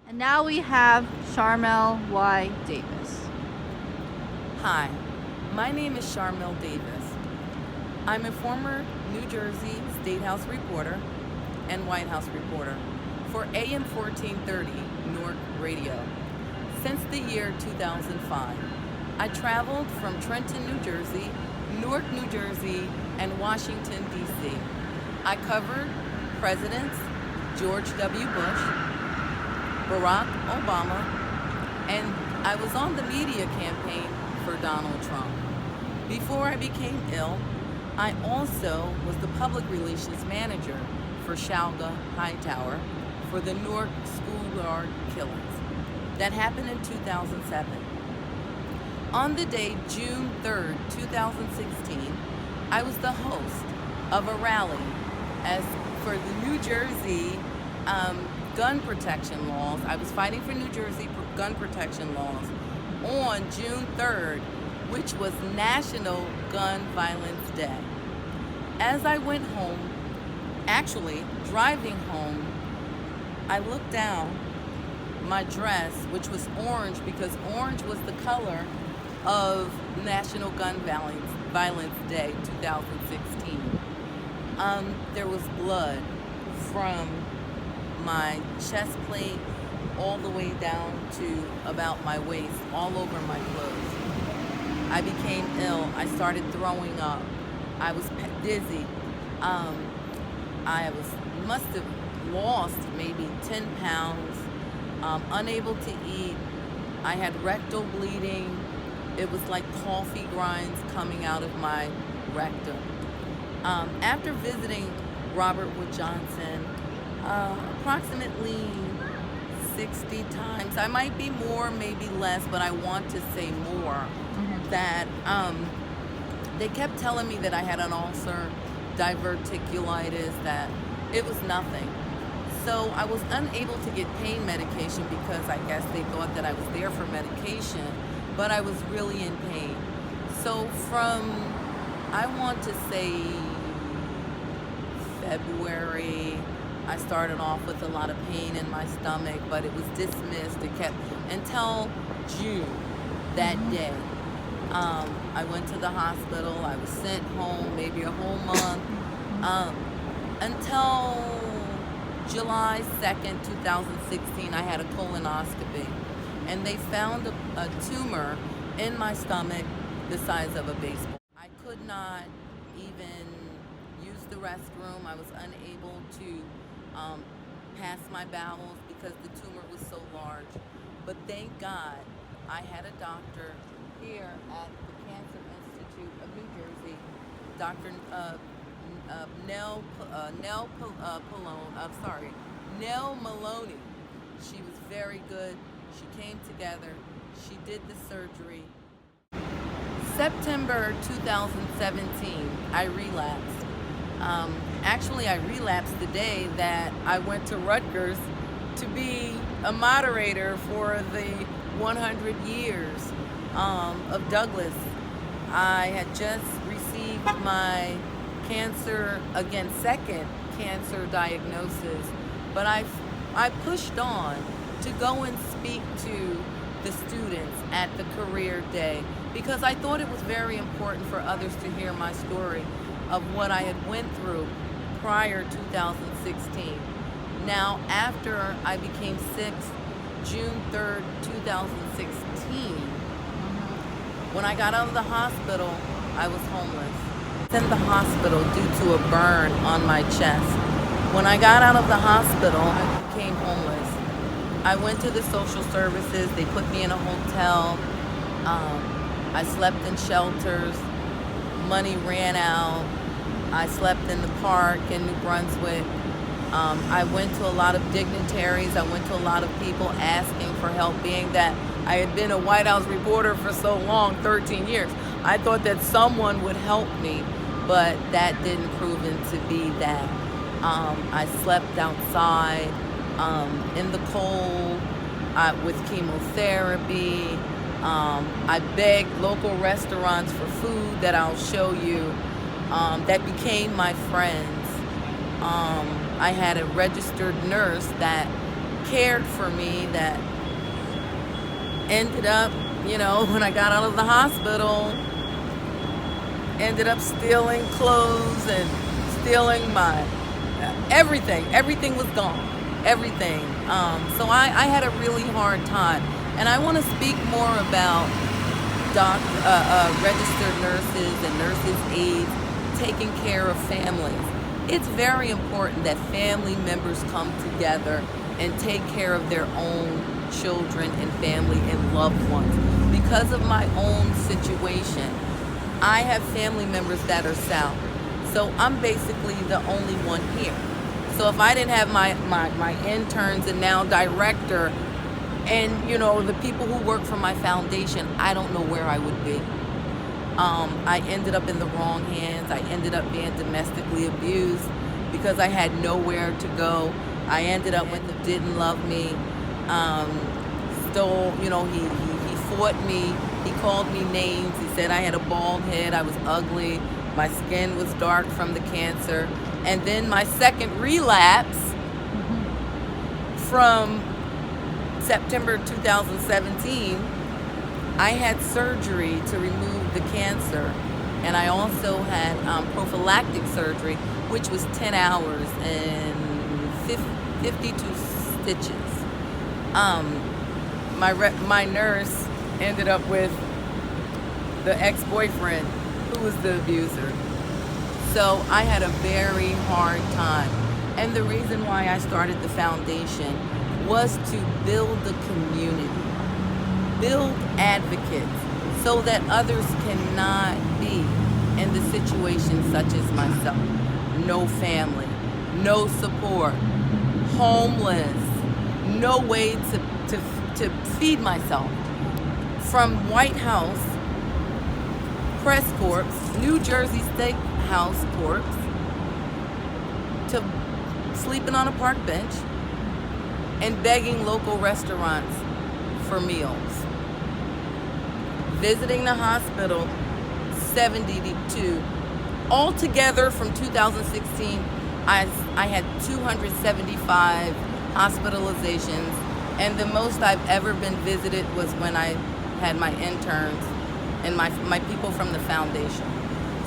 And now we have Charmel Y. Davis. Hi, my name is Charmel Davis. I'm a former New Jersey State House reporter and Whitehouse reporter for AM 1430 Newark Radio since the year 2005. I traveled from Trenton, New Jersey, Newark, New Jersey, and Washington, D.C. I covered Presidents George W. Bush, Barack Obama, and I was on the media campaign for Donald Trump. Before I became ill, I also was the public relations manager for Shalga Hightower for the Newark schoolyard killings. That happened in 2007. On the day, June 3rd, 2016, I was the host of a rally as for the New Jersey gun protection laws. I was fighting for New Jersey gun protection laws on June 3rd, which was National Gun Violence Day. As I went home, actually driving home, I looked down my dress, which was orange because orange was the color of National Gun Violence Day 2016. There was blood from my chest plate all the way down to about my waist, all over my clothes. I became ill. I started throwing up. I was dizzy. Must have lost maybe 10 pounds. Unable to eat. I had rectal bleeding. It was like coffee grinds coming out of my rectum. After visiting Robert Wood Johnson approximately 60 times, I might be more, maybe less, but I want to say more, that they kept telling me that I had an ulcer, diverticulitis, that it was nothing. So I was unable to get pain medication because I guess they thought that I was there for medication, but I was really in pain. So from, I want to say, February, I started off with a lot of pain in my stomach, but it was dismissed. It kept until June that day. I went to the hospital. I was sent home maybe a whole month until July 2nd, 2016. I had a colonoscopy, and they found a tumor in my stomach the size of a baseball. I could not even use the restroom. I was unable to pass my bowels because the tumor was so large. But thank God I had a doctor here at the Cancer Institute of New Jersey, Dr. Nell Maloney. She was very good. She came together. She did the surgery. September 2017, I relapsed. Actually, I relapsed the day that I went to Rutgers to be a moderator for the 100 years of Douglas. I had just received my second cancer diagnosis, but I pushed on to go and speak to the students at the career day because I thought it was very important for others to hear my story of what I had went through prior to 2016. Now, after I became sick, June 3rd, 2016, when I got out of the hospital, I was homeless. I was in the hospital due to a burn on my chest. When I got out of the hospital, I became homeless. I went to the social services. They put me in a hotel. I slept in shelters. Money ran out. I slept in the park in New Brunswick. I went to a lot of dignitaries. I went to a lot of people asking for help, being that I had been a Whitehouse reporter for so long, 13 years. I thought that someone would help me, but that didn't prove to be that. I slept outside in the cold with chemotherapy. I begged local restaurants for food that I'll show you that became my friends. I had a registered nurse that cared for me that ended up, when I got out of the hospital, ended up stealing clothes and stealing my everything. Everything was gone. Everything. So I had a really hard time. And I want to speak more about registered nurses and nurses' aides taking care of families. It's very important that family members come together and take care of their own children and family and loved ones. Because of my own situation, I have family members that are south. So I'm basically the only one here. So if I didn't have my interns and now director and, the people who work for my foundation, I don't know where I would be. I ended up in the wrong hands. I ended up being domestically abused because I had nowhere to go. I ended up with them didn't love me, stole, he fought me. He called me names. He said I had a bald head. I was ugly. My skin was dark from the cancer. And then my second relapse from September 2017, I had surgery to remove the cancer. And I also had prophylactic surgery, which was 10 hours and 52 stitches. My nurse ended up with the ex-boyfriend who was the abuser. So I had a very hard time. And the reason why I started the foundation was to build the community, build advocates so that others cannot be in the situation such as myself. No family, no support, homeless, no way to feed myself. From Whitehouse, Press Corps, New Jersey Steakhouse Corps, to sleeping on a park bench and begging local restaurants for meals. Visiting the hospital, 72. Altogether from 2016, I had 275 hospitalizations, and the most I've ever been visited was when I had my interns and my people from the foundation.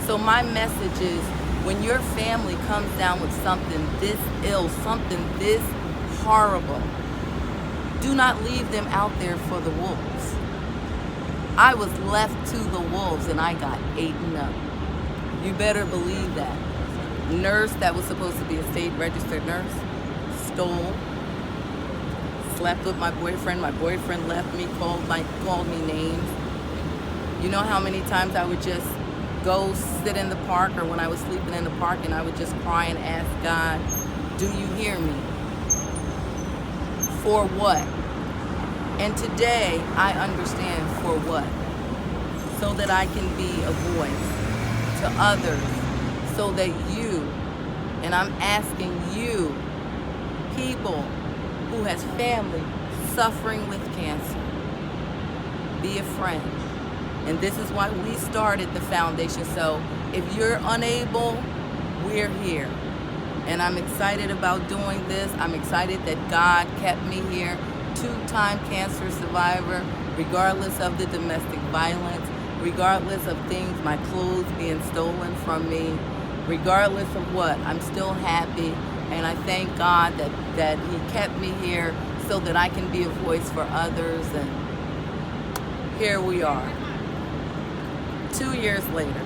So my message is, when your family comes down with something this ill, something this horrible, do not leave them out there for the wolves. I was left to the wolves and I got eaten up. You better believe that. Nurse that was supposed to be a state registered nurse stole, slept with my boyfriend. My boyfriend left me, called me names. You know how many times I would just go sit in the park, or when I was sleeping in the park, and I would just cry and ask God, do you hear me? For what? And today I understand for what. So that I can be a voice to others, so that you, and I'm asking you, people who has family suffering with cancer, be a friend. And this is why we started the foundation. So if you're unable, we're here. And I'm excited about doing this. I'm excited that God kept me here. 2-time cancer survivor, regardless of the domestic violence, regardless of things, my clothes being stolen from me, regardless of what, I'm still happy. And I thank God that He kept me here so that I can be a voice for others. And here we are, 2 years later.